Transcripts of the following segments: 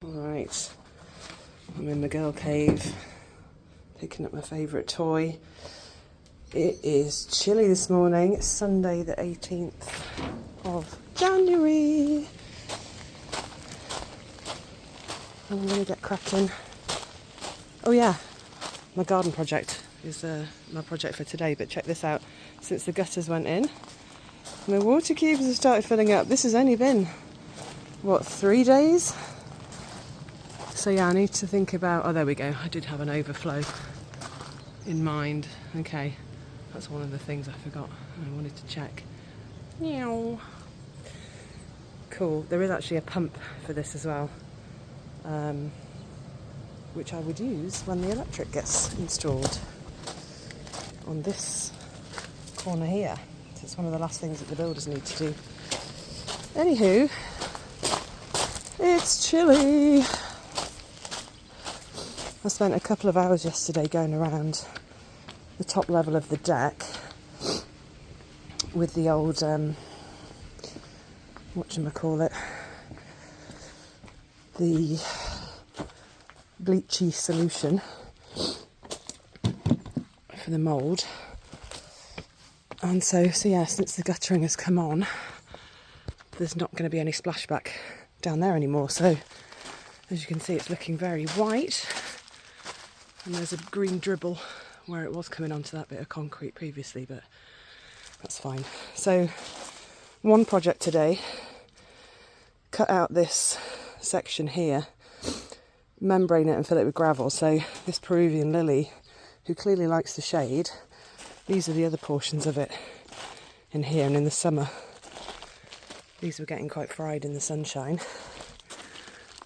Alright, I'm in the girl cave, picking up my favourite toy. It is chilly this morning. It's Sunday the 18th of January. I'm going to get cracking. Oh yeah, my garden project is my project for today, but check this out. Since the gutters went in, my water cubes have started filling up. This has only been, what, 3 days? So yeah, I need to think about, oh there we go, I did have an overflow in mind. Okay, that's one of the things I forgot I wanted to check. Meow. Cool, there is actually a pump for this as well, which I would use when the electric gets installed on this corner here. So it's one of the last things that the builders need to do. Anywho, it's chilly. I spent a couple of hours yesterday going around the top level of the deck with the old, whatchamacallit, the bleachy solution for the mould. And so yeah, since the guttering has come on, there's not going to be any splashback down there anymore. So as you can see, it's looking very white. And there's a green dribble where it was coming onto that bit of concrete previously, but that's fine. So one project today, cut out this section here, membrane it and fill it with gravel. So this Peruvian lily, who clearly likes the shade, these are the other portions of it in here. And in the summer, these were getting quite fried in the sunshine.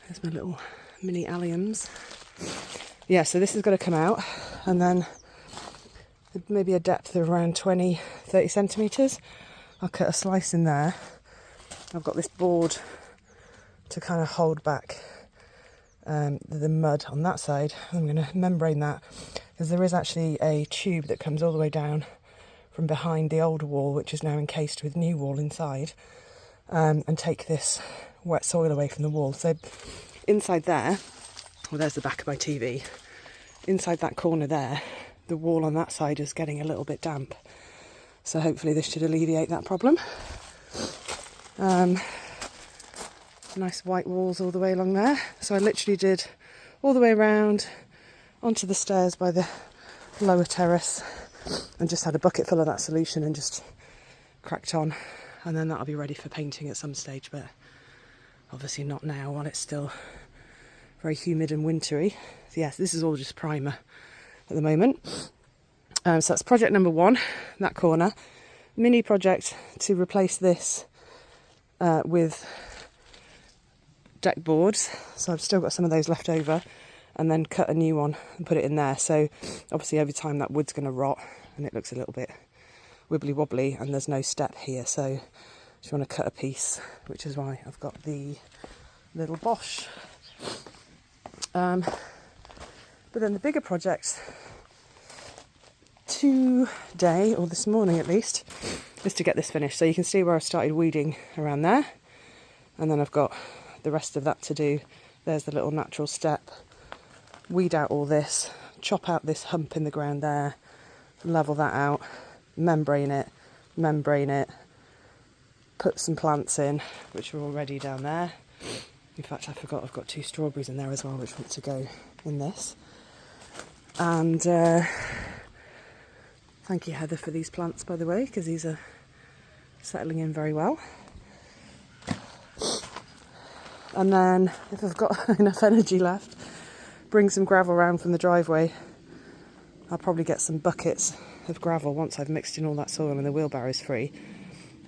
There's my little mini alliums. Yeah, so this is going to come out, and then maybe a depth of around 20-30 centimetres. I'll cut a slice in there. I've got this board to kind of hold back the mud on that side. I'm going to membrane that, because there is actually a tube that comes all the way down from behind the old wall, which is now encased with new wall inside, and take this wet soil away from the wall. So inside there, well, there's the back of my TV. Inside that corner there, the wall on that side is getting a little bit damp. So hopefully this should alleviate that problem. Nice white walls all the way along there. So I literally did all the way around onto the stairs by the lower terrace and just had a bucket full of that solution and just cracked on. And then that'll be ready for painting at some stage, but obviously not now while it's still very humid and wintry. So yes, this is all just primer at the moment. So that's project number one, that corner. Mini project to replace this with deck boards. So I've still got some of those left over, and then cut a new one and put it in there. So obviously over time that wood's going to rot and it looks a little bit wibbly wobbly, and there's no step here. So just want to cut a piece, which is why I've got the little Bosch. But then the bigger project today, or this morning at least, is to get this finished. So you can see where I've started weeding around there, and then I've got the rest of that to do. There's the little natural step. Weed out all this, chop out this hump in the ground there, level that out, membrane it, put some plants in, which are already down there. In fact, I forgot I've got 2 strawberries in there as well, which want to go in this. And thank you, Heather, for these plants, by the way, because these are settling in very well. And then, if I've got enough energy left, bring some gravel around from the driveway. I'll probably get some buckets of gravel once I've mixed in all that soil and the wheelbarrow's free.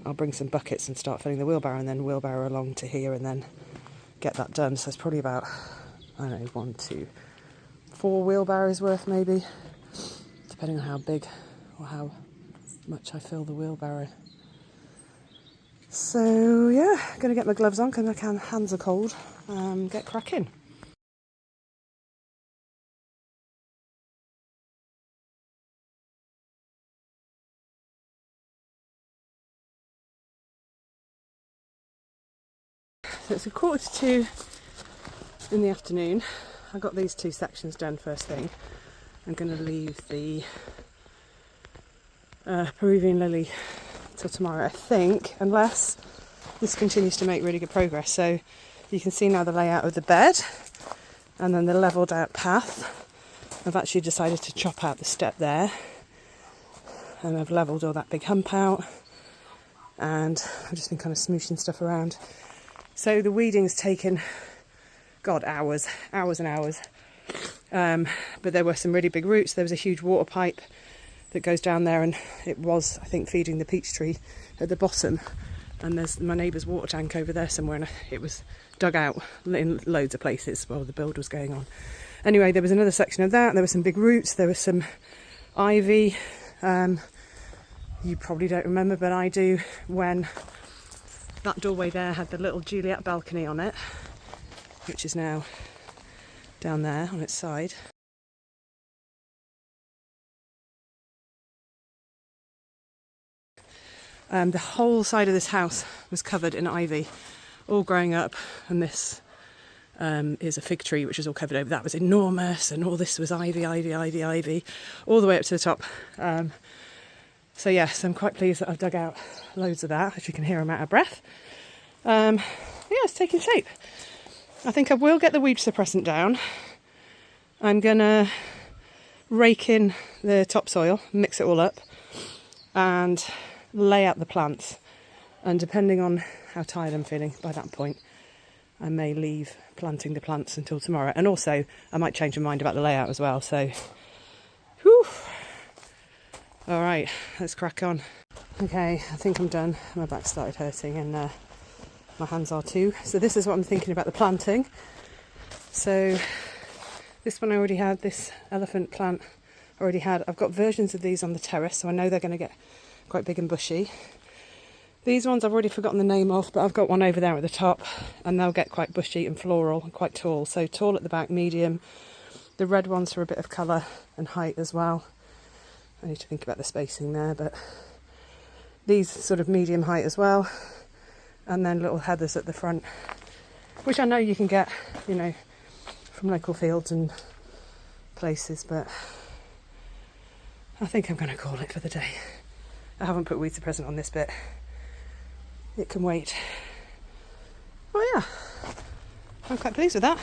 I'll bring some buckets and start filling the wheelbarrow, and then wheelbarrow along to here, and then get that done. So it's probably about, I don't know, 1, 2, 4 wheelbarrows worth maybe, depending on how big or how much I fill the wheelbarrow. So yeah, gonna get my gloves on because my hands are cold. Get cracking. So it's 1:45 in the afternoon. I got these 2 sections done first thing. I'm going to leave the Peruvian lily till tomorrow, I think, unless this continues to make really good progress. So you can see now the layout of the bed and then the levelled out path. I've actually decided to chop out the step there, and I've levelled all that big hump out, and I've just been kind of smooshing stuff around. So the weeding's taken, God, hours and hours. But there were some really big roots. There was a huge water pipe that goes down there, and it was, I think, feeding the peach tree at the bottom. And there's my neighbour's water tank over there somewhere, and it was dug out in loads of places while the build was going on. Anyway, there was another section of that. There were some big roots. There was some ivy. You probably don't remember, but I do, when that doorway there had the little Juliet balcony on it, which is now down there on its side. The whole side of this house was covered in ivy, all growing up, and this is a fig tree which is all covered over. That was enormous, and all this was ivy, all the way up to the top. So yes, I'm quite pleased that I've dug out loads of that. As you can hear, I'm out of breath. Yeah, it's taking shape. I think I will get the weed suppressant down. I'm gonna rake in the topsoil, mix it all up, and lay out the plants. And depending on how tired I'm feeling by that point, I may leave planting the plants until tomorrow. And also, I might change my mind about the layout as well. So, whew. All right, let's crack on. Okay, I think I'm done. My back started hurting, and my hands are too. So this is what I'm thinking about the planting. So this one I already had, this elephant plant I already had. I've got versions of these on the terrace, so I know they're going to get quite big and bushy. These ones I've already forgotten the name of, but I've got one over there at the top, and they'll get quite bushy and floral and quite tall. So tall at the back, medium. The red ones for a bit of colour and height as well. I need to think about the spacing there, but these sort of medium height as well. And then little heathers at the front, which I know you can get, you know, from local fields and places, but I think I'm going to call it for the day. I haven't put weed suppressant on this bit. It can wait. Oh yeah, I'm quite pleased with that.